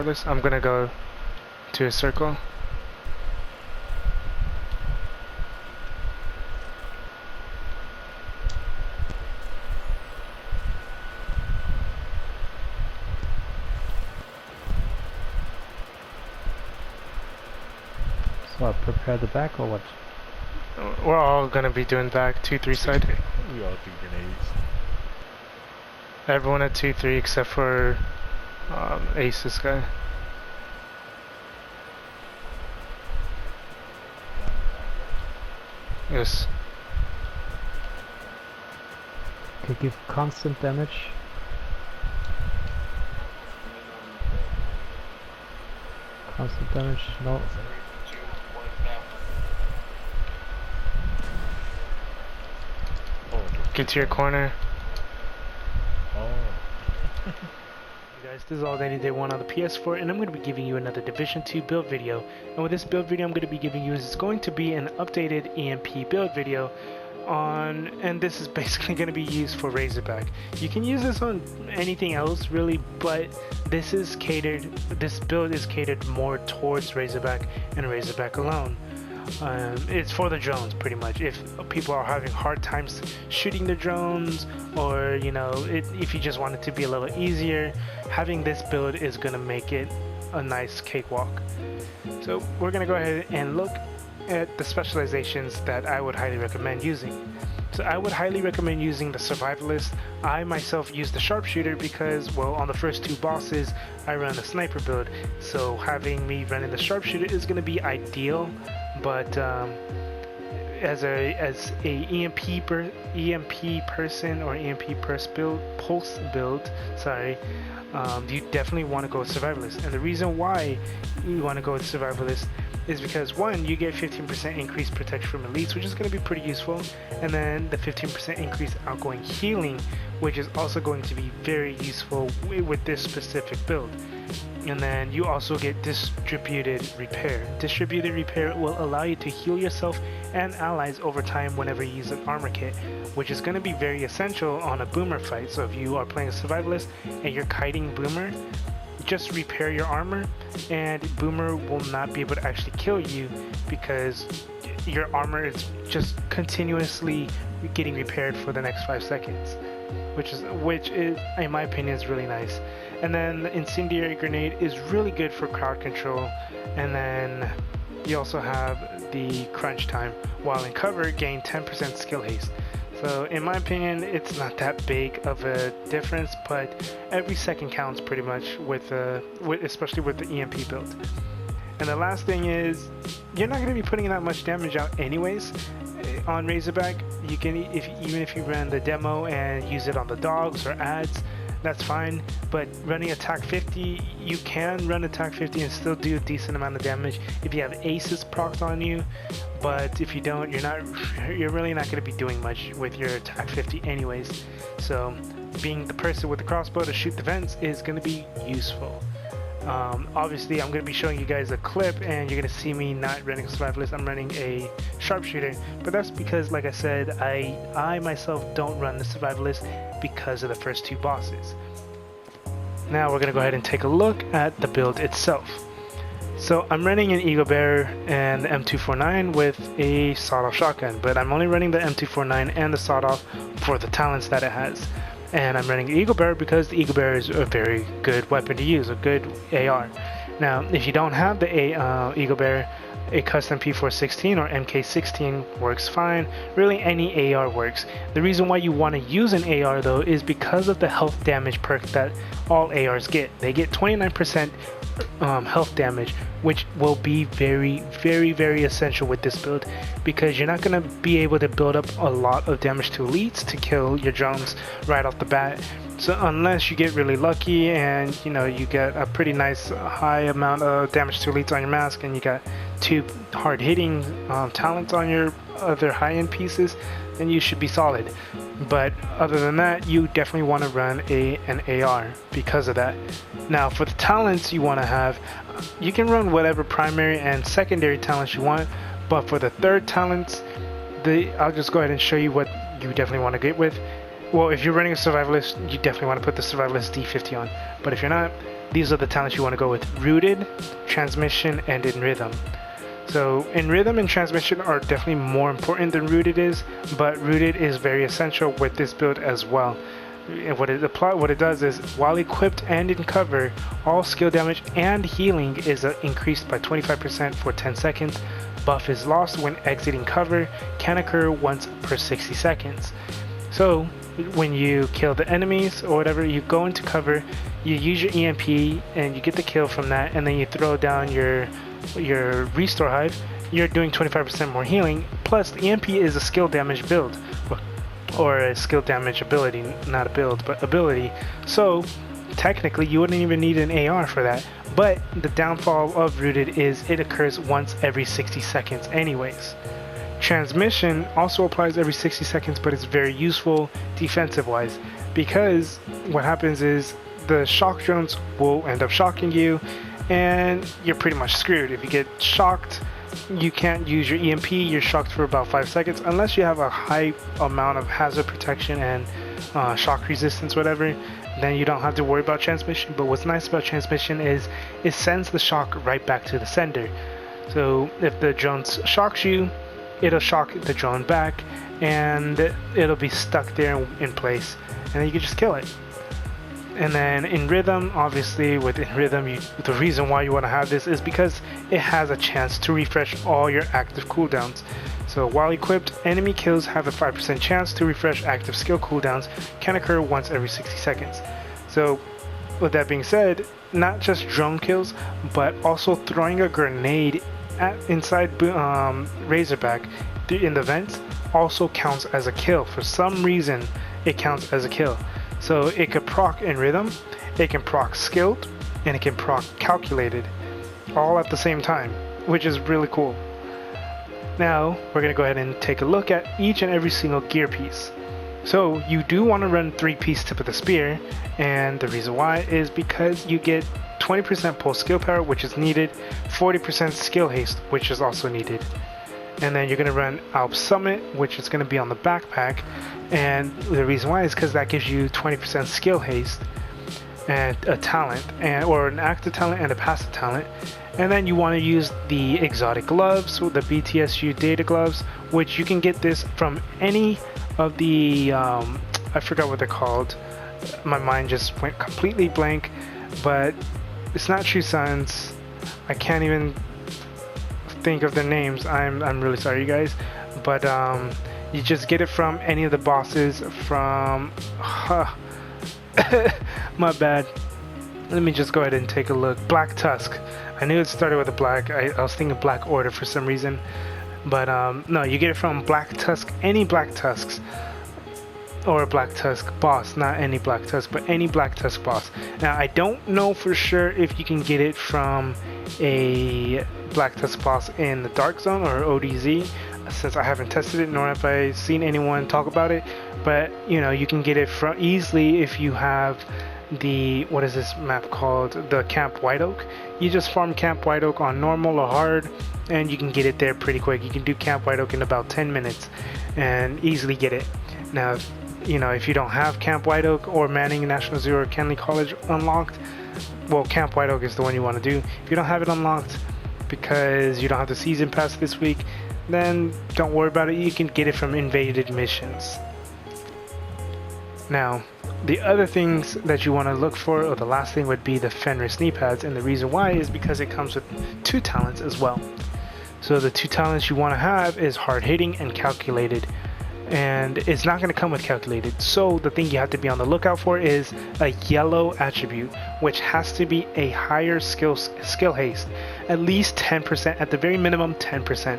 I'm gonna go to a circle. So what, prepare the back or what? We're all gonna be doing back 2-3 side. We all do grenades. Everyone at 2-3 except for Ace, this guy. Yes. Okay, give constant damage. Constant damage, no. Get to your corner. Oh. Guys, this is all day 1 on the PS4, and I'm going to be giving you another Division 2 build video. And with this build video I'm going to be giving you is going to be an updated EMP build video and this is basically going to be used for Razorback. You can use this on anything else really, but this build is catered more towards Razorback and Razorback alone. It's for the drones pretty much. If people are having hard times shooting the drones, or you know, if you just want it to be a little easier, having this build is gonna make it a nice cakewalk. So we're gonna go ahead and look at the specializations that I would highly recommend using. So I would highly recommend using the Survivalist. I myself use the Sharpshooter because, well, on the first 2 bosses I run a sniper build, so having me running the Sharpshooter is going to be ideal. But as a EMP person or EMP pulse build, you definitely want to go with Survivalist. And the reason why you want to go with Survivalist is because 1, you get 15% increased protection from elites, which is going to be pretty useful, and then the 15% increased outgoing healing, which is also going to be very useful with this specific build. And then you also get distributed repair. Distributed repair will allow you to heal yourself and allies over time whenever you use an armor kit, which is going to be very essential on a boomer fight. So if you are playing a survivalist and you're kiting boomer, just repair your armor and boomer will not be able to actually kill you because your armor is just continuously getting repaired for the next 5 seconds, which is in my opinion is really nice. And then the incendiary grenade is really good for crowd control, and then you also have the crunch time. While in cover, gain 10% skill haste. So in my opinion, it's not that big of a difference, but every second counts pretty much especially with the EMP build. And the last thing is, you're not going to be putting that much damage out anyways on Razorback. You can, even if you run the demo and use it on the dogs or ads, that's fine. But running attack 50, you can run attack 50 and still do a decent amount of damage if you have aces procced on you. But if you don't, you're really not going to be doing much with your attack 50 anyways. So being the person with the crossbow to shoot the vents is going to be useful. Obviously I'm going to be showing you guys a clip and you're going to see me not running a survivalist. I'm running a sharpshooter, but that's because, like I said, I myself don't run the survivalist because of the first 2 bosses. Now we're going to go ahead and take a look at the build itself. So I'm running an Eagle Bearer and the M249 with a sawed-off shotgun, but I'm only running the M249 and the sawed-off for the talents that it has. And I'm running the Eagle Bearer because the Eagle Bearer is a very good weapon to use, a good AR. Now, if you don't have the Eagle Bearer, a custom P416 or MK16 works fine. Really, any AR works. The reason why you want to use an AR though is because of the health damage perk that all ARs get. They get 29% health damage, which will be very, very, very essential with this build, because you're not going to be able to build up a lot of damage to elites to kill your drones right off the bat. So unless you get really lucky and you get a pretty nice high amount of damage to elites on your mask, and you got 2 hard-hitting talents on your other high-end pieces, then you should be solid. But other than that, you definitely want to run an AR because of that. Now for the talents you want to have, you can run whatever primary and secondary talents you want, but for the third talents, I'll just go ahead and show you what you definitely want to get with. Well, if you're running a survivalist, you definitely want to put the survivalist D50 on, but if you're not, these are the talents you want to go with: rooted, transmission, and in rhythm. So in rhythm and transmission are definitely more important than rooted is, but rooted is very essential with this build as well. And what it does is, while equipped and in cover, all skill damage and healing is increased by 25% for 10 seconds. Buff is lost when exiting cover, can occur once per 60 seconds. So when you kill the enemies or whatever, you go into cover, you use your EMP and you get the kill from that, and then you throw down your restore hive. You're doing 25% more healing, plus the EMP is a skill damage build, or a skill damage ability, not a build, but ability. So technically you wouldn't even need an AR for that, but the downfall of rooted is it occurs once every 60 seconds anyways. Transmission also applies every 60 seconds, but it's very useful defensive wise, because what happens is the shock drones will end up shocking you and you're pretty much screwed. If you get shocked, you can't use your EMP, you're shocked for about 5 seconds, unless you have a high amount of hazard protection and shock resistance, whatever, then you don't have to worry about transmission. But what's nice about transmission is it sends the shock right back to the sender. So if the drone shocks you, it'll shock the drone back and it'll be stuck there in place, and then you can just kill it. And then in rhythm, obviously within rhythm, the reason why you want to have this is because it has a chance to refresh all your active cooldowns. So while equipped, enemy kills have a 5% chance to refresh active skill cooldowns, can occur once every 60 seconds. So with that being said, not just drone kills, but also throwing a grenade inside Razorback in the vents also counts as a kill. For some reason, it counts as a kill. So it could proc in rhythm, it can proc skilled, and it can proc calculated, all at the same time, which is really cool. Now we're going to go ahead and take a look at each and every single gear piece. So you do want to run 3-piece tip of the spear, and the reason why is because you get 20% pulse skill power, which is needed, 40% skill haste, which is also needed. And then you're going to run Alp Summit, which is going to be on the backpack, and the reason why is because that gives you 20% skill haste and a talent, or an active talent and a passive talent. And then you want to use the exotic gloves, the BTSU data gloves, which you can get this from any of the I forgot what they're called, my mind just went completely blank, but it's not True Sons, I can't even think of their names. I'm really sorry, you guys, but you just get it from any of the bosses from my bad, let me just go ahead and take a look. Black Tusk, I knew it started with a black, I was thinking Black Order for some reason, but no, you get it from Black Tusk, any Black Tusks, or a Black Tusk boss, not any Black Tusk, but any Black Tusk boss. Now I don't know for sure if you can get it from a Black Tusk boss in the Dark Zone or ODZ, since I haven't tested it nor have I seen anyone talk about it, but you know, you can get it from easily if you have the, what is this map called, the Camp White Oak. You just farm Camp White Oak on normal or hard and you can get it there pretty quick. You can do Camp White Oak in about 10 minutes and easily get it. Now you know, if you don't have Camp White Oak or Manning National Zoo or Kenley College unlocked, well, Camp White Oak is the one you want to do. If you don't have it unlocked because you don't have the season pass this week, then don't worry about it, you can get it from invaded missions. Now the other things that you want to look for, or the last thing, would be the Fenris knee pads, and the reason why is because it comes with 2 talents as well. So the 2 talents you want to have is hard hitting and calculated, and it's not going to come with calculated. So the thing you have to be on the lookout for is a yellow attribute, which has to be a higher skill haste, at least 10%, at the very minimum 10%.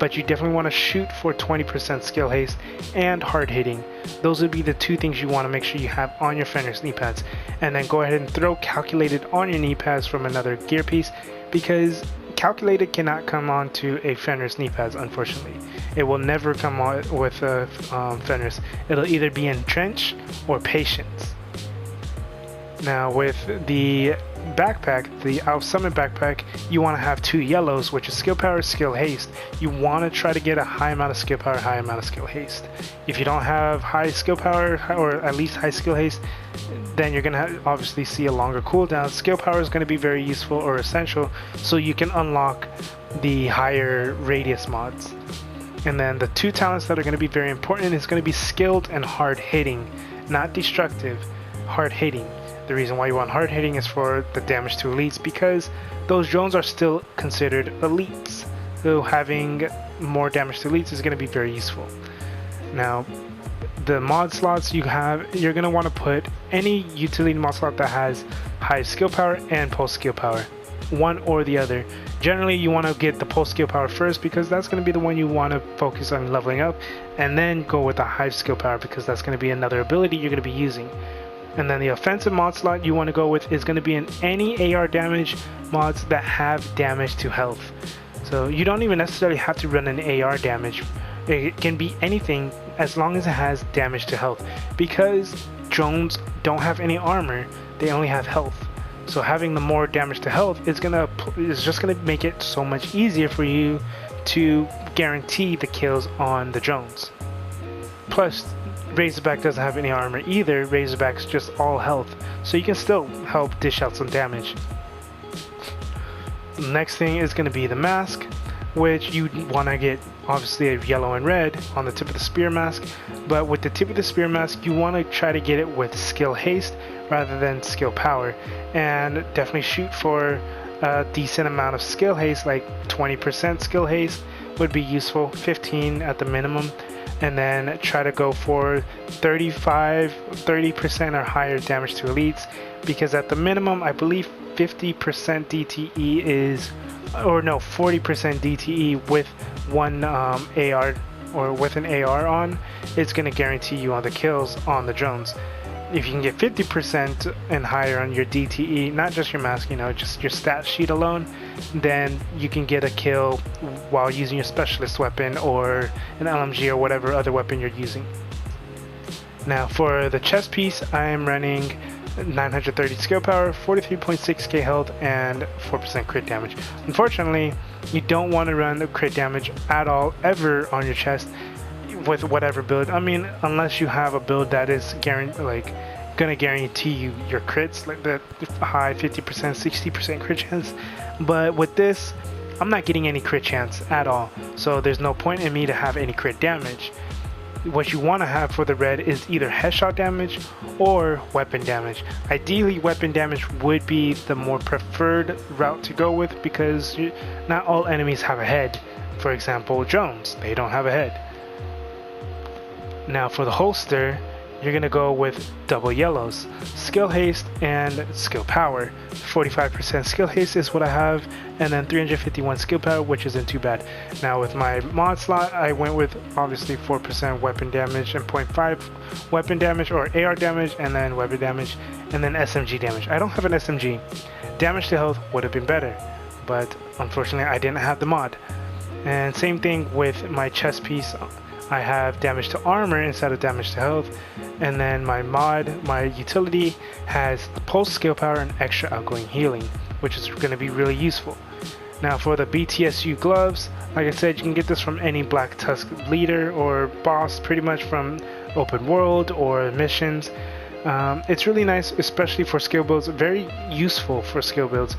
But you definitely want to shoot for 20% skill haste and hard hitting. Those would be the 2 things you want to make sure you have on your Fenris knee pads. And then go ahead and throw calculated on your knee pads from another gear piece, because calculated cannot come onto a Fenris knee pads, unfortunately. It will never come on with Fenris. It'll either be in trench or patience. Now with the backpack, the Alp Summit backpack, you want to have 2 yellows, which is skill power, skill haste. You want to try to get a high amount of skill power, high amount of skill haste. If you don't have high skill power, or at least high skill haste, then you're gonna obviously see a longer cooldown. Skill power is gonna be very useful or essential, so you can unlock the higher radius mods. And then the two talents that are gonna be very important is gonna be skilled and hard hitting, not destructive, hard hitting. The reason why you want hard hitting is for the damage to elites, because those drones are still considered elites. So having more damage to elites is gonna be very useful. Now, the mod slots you have, you're going to want to put any utility mod slot that has high skill power and pulse skill power, one or the other. Generally you want to get the pulse skill power first, because that's going to be the one you want to focus on leveling up, and then go with the high skill power because that's going to be another ability you're going to be using. And then the offensive mod slot you want to go with is going to be in any AR damage mods that have damage to health. So you don't even necessarily have to run an AR damage. It can be anything as long as it has damage to health, because drones don't have any armor, they only have health. So having the more damage to health is just gonna make it so much easier for you to guarantee the kills on the drones. Plus, Razorback doesn't have any armor either. Razorback's just all health, so you can still help dish out some damage. Next thing is going to be the mask, which you want to get obviously a yellow and red on the tip of the spear mask, but with the tip of the spear mask you want to try to get it with skill haste rather than skill power, and definitely shoot for a decent amount of skill haste, like 20% skill haste would be useful, 15 at the minimum, and then try to go for 30% or higher damage to elites, because at the minimum I believe 50% DTE is, or no, 40% DTE with one AR, or with an AR on, it's going to guarantee you on the kills on the drones. If you can get 50% and higher on your DTE, not just your mask, you know, just your stat sheet alone, then you can get a kill while using your specialist weapon or an LMG or whatever other weapon you're using. Now for the chest piece, I am running 930 skill power, 43.6k health, and 4% crit damage. Unfortunately, you don't want to run the crit damage at all ever on your chest with whatever build. I mean, unless you have a build that is gonna guarantee you your crits, like the high 50%, 60% crit chance. But with this, I'm not getting any crit chance at all, so there's no point in me to have any crit damage. What you want to have for the red is either headshot damage or weapon damage. Ideally, weapon damage would be the more preferred route to go with, because not all enemies have a head. For example, drones, they don't have a head. Now for the holster, you're going to go with double yellows, skill haste and skill power. 45% skill haste is what I have, and then 351 skill power, which isn't too bad. Now with my mod slot, I went with obviously 4% weapon damage and 0.5 weapon damage or AR damage, and then weapon damage, and then SMG damage. I don't have an SMG. Damage to health would have been better, but unfortunately I didn't have the mod. And same thing with my chest piece. I have damage to armor instead of damage to health, and then my mod, my utility, has pulse skill power and extra outgoing healing, which is going to be really useful. Now for the BTSU gloves, like I said, you can get this from any Black Tusk leader or boss, pretty much from open world or missions. It's really nice, especially for skill builds, very useful for skill builds.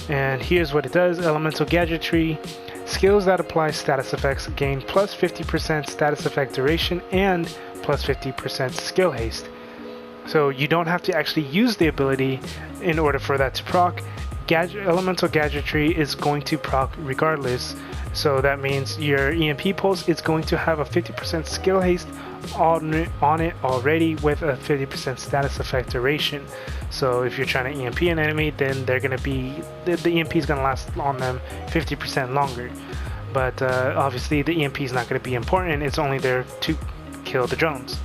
And here's what it does: elemental gadgetry. Skills that apply status effects gain plus 50% status effect duration and plus 50% skill haste. So you don't have to actually use the ability in order for that to proc. Elemental gadgetry is going to proc regardless. So that means your EMP pulse is going to have a 50% skill haste on it already with a 50% status effect duration. So if you're trying to EMP an enemy, then they're gonna be the EMP is gonna last on them 50% longer. But obviously the EMP is not gonna be important. It's only there to kill the drones.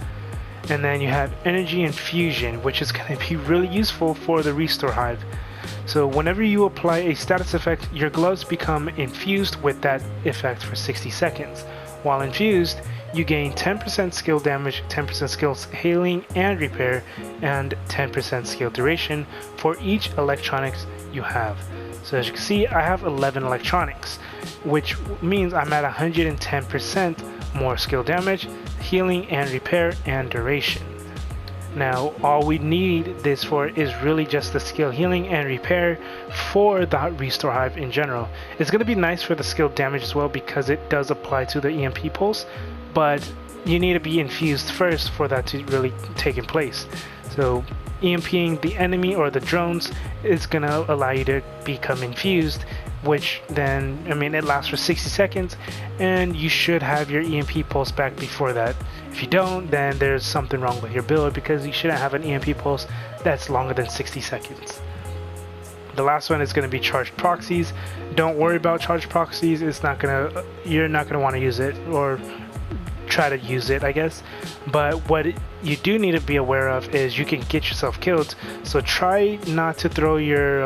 And then you have energy infusion, which is gonna be really useful for the restore hive. So whenever you apply a status effect, your gloves become infused with that effect for 60 seconds. While infused, you gain 10% skill damage, 10% skill healing and repair, and 10% skill duration for each electronics you have. So as you can see, I have 11 electronics, which means I'm at 110% more skill damage, healing and repair, and duration. Now all we need this for is really just the skill healing and repair for the restore hive in general. It's going to be nice for the skill damage as well because it does apply to the EMP pulse, but you need to be infused first for that to really take in place. So EMPing the enemy or the drones is going to allow you to become infused, which then, I mean, it lasts for 60 seconds and you should have your EMP pulse back before that. If you don't, then there's something wrong with your build because you shouldn't have an EMP pulse that's longer than 60 seconds. The last one is going to be charged proxies. Don't worry about charged proxies. It's not going to, you're not going to want to use it or try to use it, I guess. But what you do need to be aware of is you can get yourself killed. So try not to throw your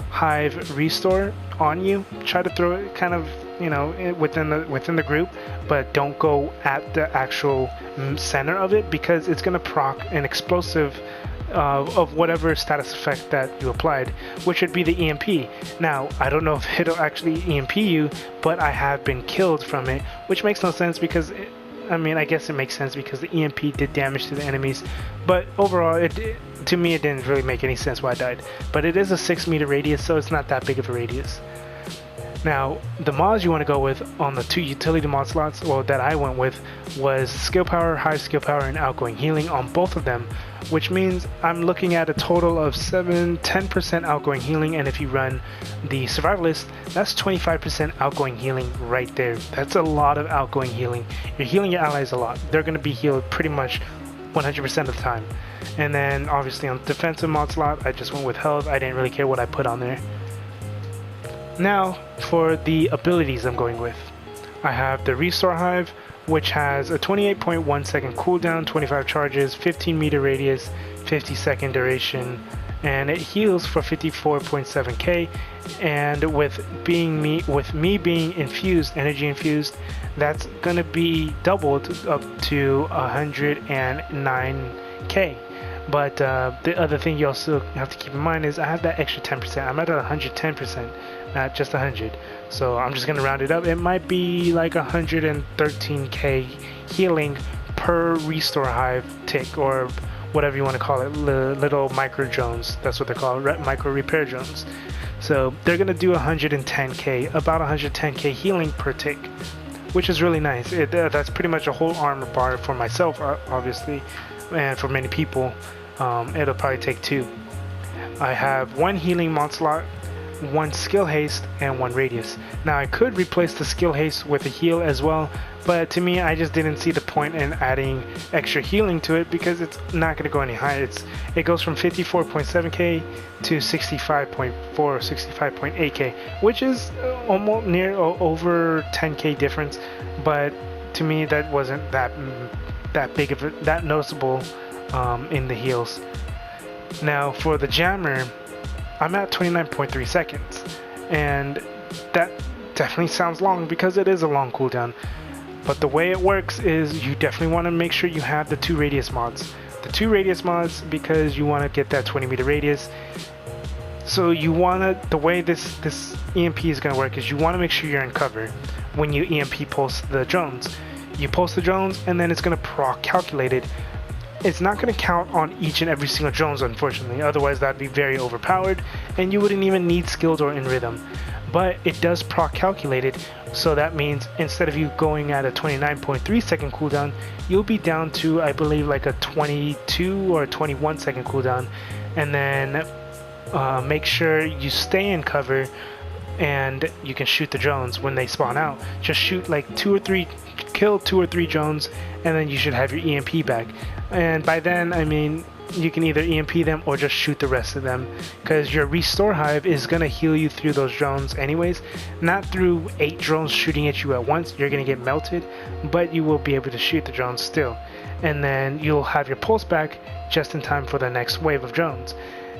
hive restore on you. Try to throw it kind of, you know, within the group, but don't go at the actual center of it because it's going to proc an explosive of whatever status effect that you applied, which would be the EMP. Now, I don't know if it'll actually EMP you, but I have been killed from it, which makes no sense because I mean, I guess it makes sense because the EMP did damage to the enemies, but overall, to me, it didn't really make any sense why I died. But it is a 6-meter radius, so it's not that big of a radius. Now, the mods you want to go with on the 2 utility mod slots, well, that I went with, was skill power, high skill power, and outgoing healing on both of them, which means I'm looking at a total of 10% outgoing healing, and if you run the survivalist, that's 25% outgoing healing right there. That's a lot of outgoing healing. You're healing your allies a lot. They're going to be healed pretty much 100% of the time. And then obviously on the defensive mod slot, I just went with health. I didn't really care what I put on there. Now for the abilities I'm going with. I have the Restore Hive, which has a 28.1 second cooldown, 25 charges, 15 meter radius, 50 second duration, and it heals for 54.7k. And with me being infused, energy infused, that's gonna be doubled up to 109k. But the other thing you also have to keep in mind is I have that extra 10%. I'm at 110%, not just 100. So I'm just gonna round it up. It might be like 113k healing per restore hive tick, or whatever you want to call it, little micro drones. That's what they're called, micro repair drones. So they're gonna do 110k, about 110k healing per tick, which is really nice. That's pretty much a whole armor bar for myself, obviously, and for many people. It'll probably take 2. I have 1 healing mod slot, 1 skill haste, and 1 radius. Now I could replace the skill haste with a heal as well, but to me I just didn't see the point in adding extra healing to it because it's not going to go any higher. It goes from 54.7k to 65.4 or 65.8k, which is almost near over 10k difference, but to me that wasn't that big of that noticeable in the heals. Now for the jammer, I'm at 29.3 seconds, and that definitely sounds long because it is a long cooldown. But the way it works is you definitely want to make sure you have the 2 radius mods. The 2 radius mods because you want to get that 20 meter radius. So you want to, the way this EMP is going to work is you want to make sure you're in cover when you EMP pulse the drones. You pulse the drones and then it's going to proc calculate it. It's not going to count on each and every single drones, unfortunately, otherwise that'd be very overpowered and you wouldn't even need skilled or in rhythm. But it does proc calculate it, so that means instead of you going at a 29.3 second cooldown, you'll be down to, I believe, like a 22 or 21 second cooldown. And then make sure you stay in cover and you can shoot the drones when they spawn out. Just shoot like 2 or 3, kill 2 or 3 drones, and then you should have your EMP back. And by then, I mean, you can either EMP them or just shoot the rest of them, because your restore hive is going to heal you through those drones anyways, not through 8 drones shooting at you at once. You're going to get melted, but you will be able to shoot the drones still, and then you'll have your pulse back just in time for the next wave of drones.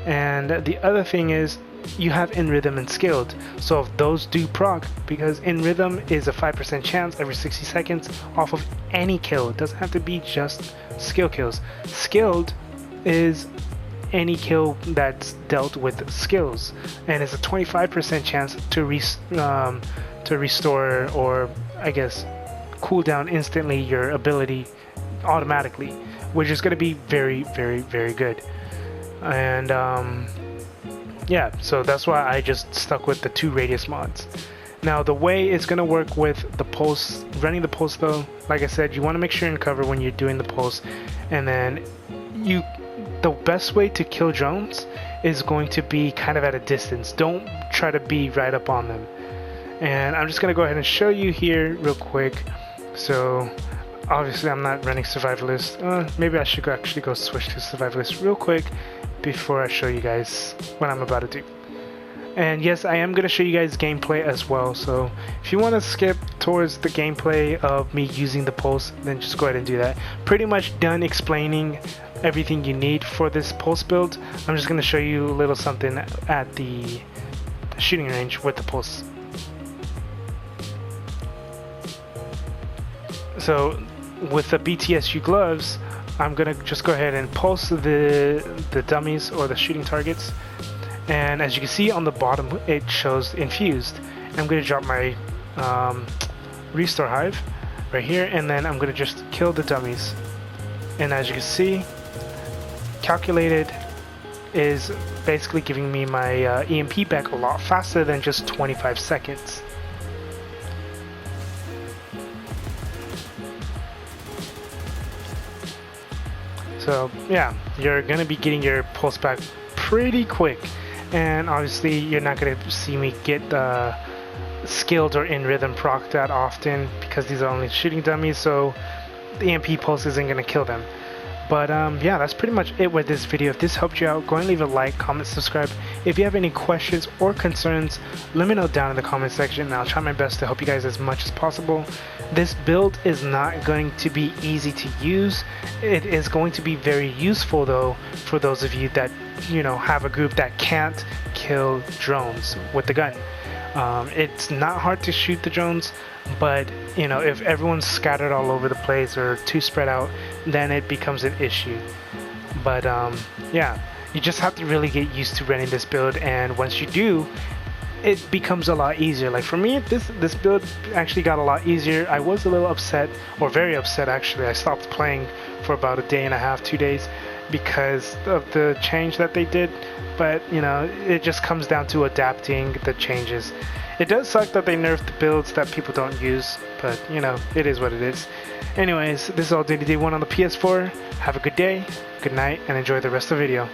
And the other thing is you have in rhythm and skilled, so if those do proc, because in rhythm is a 5% chance every 60 seconds off of any kill. It doesn't have to be just skill kills. Skilled is any kill that's dealt with skills, and it's a 25% chance to restore, or I guess cool down instantly your ability automatically. which is going to be very, very, very good. And yeah, so that's why I just stuck with the 2 radius mods. Now the way it's going to work with the pulse, running the pulse though, like I said, you want to make sure you're in cover when you're doing the pulse, and then the best way to kill drones is going to be kind of at a distance. Don't try to be right up on them. And I'm just going to go ahead and show you here real quick. So obviously I'm not running survivalist. Maybe I should actually go switch to survivalist real quick before I show you guys what I'm about to do. And yes, I am going to show you guys gameplay as well, so if you want to skip towards the gameplay of me using the pulse, then just go ahead and do that. Pretty much done explaining everything you need for this pulse build. I'm just going to show you a little something at the shooting range with the pulse. So with the BTSU gloves, I'm going to just go ahead and pulse the dummies or the shooting targets. And as you can see on the bottom, it shows infused. I'm going to drop my restore hive right here, and then I'm going to just kill the dummies. And as you can see, calculated is basically giving me my EMP back a lot faster than just 25 seconds. So yeah, you're going to be getting your pulse back pretty quick. And obviously you're not going to see me get skilled or in rhythm proc that often because these are only shooting dummies, so the EMP pulse isn't going to kill them. But yeah, that's pretty much it with this video. If this helped you out, go and leave a like, comment, subscribe. If you have any questions or concerns, let me know down in the comment section, and I'll try my best to help you guys as much as possible. This build is not going to be easy to use. It is going to be very useful though for those of you that, you know, have a group that can't kill drones with the gun. It's not hard to shoot the drones, but you know, if everyone's scattered all over the place or too spread out, then it becomes an issue. But yeah, you just have to really get used to running this build, and once you do, it becomes a lot easier. Like for me, this build actually got a lot easier. I was a little upset, or very upset actually. I stopped playing for about a day and a half, 2 days, because of the change that they did. But you know, it just comes down to adapting the changes. It does suck that they nerfed the builds that people don't use, but you know, it is what it is. Anyways, this is all Day1 on the PS4. Have a good day, good night, and enjoy the rest of the video.